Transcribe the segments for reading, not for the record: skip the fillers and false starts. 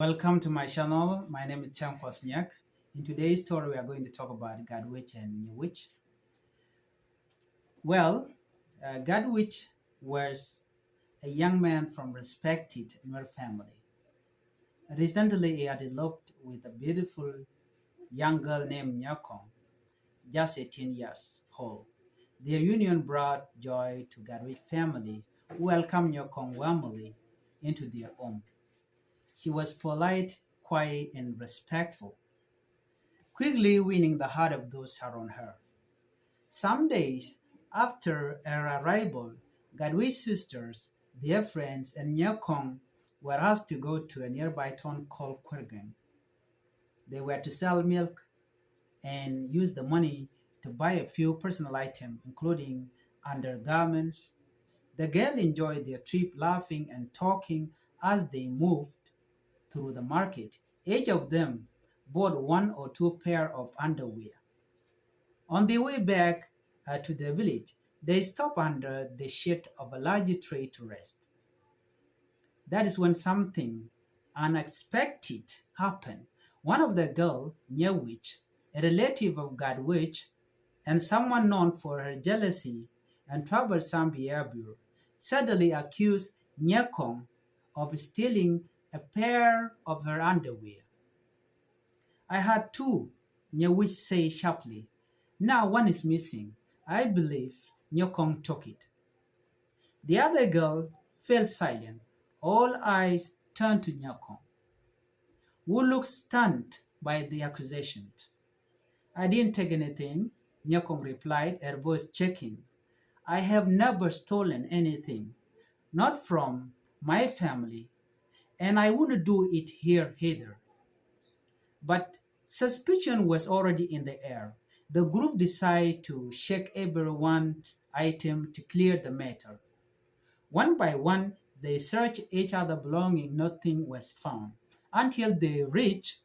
Welcome to my channel. My name is Nyakong. In today's story, we are going to talk about Gadwich and Nyewich. Well, Gadwich was a young man from respected Nuer family. Recently, he had eloped with a beautiful young girl named Nyakong, just 18 years old. Their union brought joy to Gadwich family, who welcomed Nyakong warmly into their home. She was polite, quiet, and respectful, quickly winning the heart of those around her. Some days after her arrival, Gadwi's sisters, their friends, and Nyakong were asked to go to a nearby town called Kwergeng. They were to sell milk and use the money to buy a few personal items, including undergarments. The girl enjoyed their trip, laughing and talking as they moved through the market. Each of them bought one or two pair of underwear. On their way back to the village, they stopped under the shade of a large tree to rest. That is when something unexpected happened. One of the girls, Nyewich, a relative of Gadwich and someone known for her jealousy and troublesome behavior, suddenly accused Nyakong of stealing a pair of her underwear. "I had two," Nyewich said sharply. "Now one is missing. I believe Nyakong took it." The other girl fell silent. All eyes turned to Nyakong, who looked stunned by the accusations. "I didn't take anything," Nyakong replied, her voice shaking. "I have never stolen anything, not from my family, and I wouldn't do it here either." But suspicion was already in the air. The group decided to check everyone's item to clear the matter. One by one, they searched each other's belongings. Nothing was found until they reached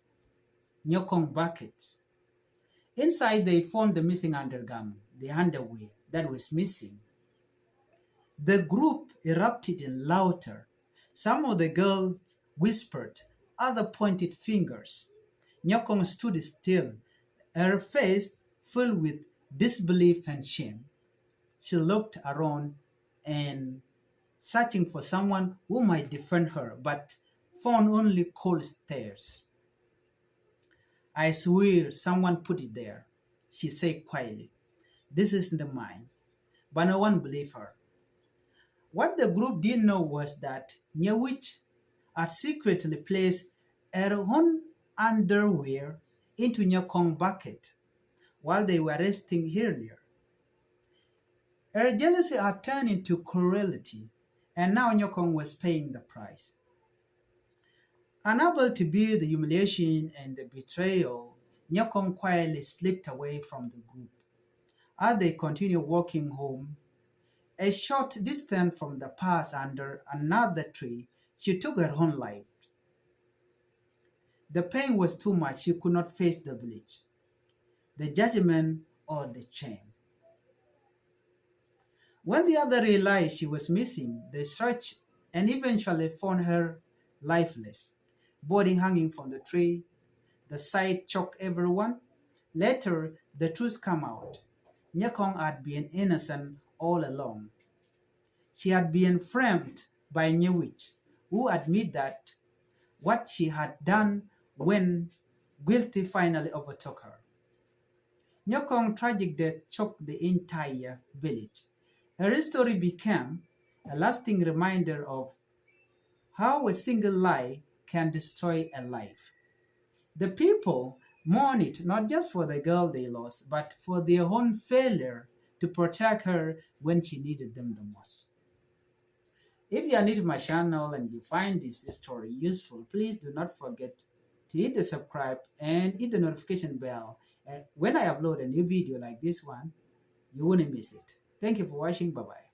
Nyakong buckets. Inside, they found the missing undergarment, the underwear that was missing. The group erupted in laughter. Some of the girls whispered, others pointed fingers. Nyakong stood still, her face filled with disbelief and shame. She looked around and searching for someone who might defend her, but found only cold stares. "I swear someone put it there," she said quietly. "This isn't mine." But no one believed her. What the group didn't know was that Nyewich had secretly placed her own underwear into Nyakong's bucket while they were resting earlier. Her jealousy had turned into cruelty, and now Nyakong was paying the price. Unable to bear the humiliation and the betrayal, Nyakong quietly slipped away from the group. As they continued walking home, a short distance from the path under another tree, she took her own life. The pain was too much. She could not face the village, the judgment, or the shame. When the others realized she was missing, they searched and eventually found her lifeless, body hanging from the tree. The sight shocked everyone. Later, the truth came out. Nyakong had been innocent all along. She had been framed by Nyewich, who admitted that what she had done when guilty finally overtook her. Nyakong's tragic death shocked the entire village. Her story became a lasting reminder of how a single lie can destroy a life. The people mourned not just for the girl they lost, but for their own failure to protect her when she needed them the most. If you are new to my channel and you find this story useful, please do not forget to hit the subscribe and hit the notification bell. And when I upload a new video like this one, you won't miss it. Thank you for watching. Bye-bye.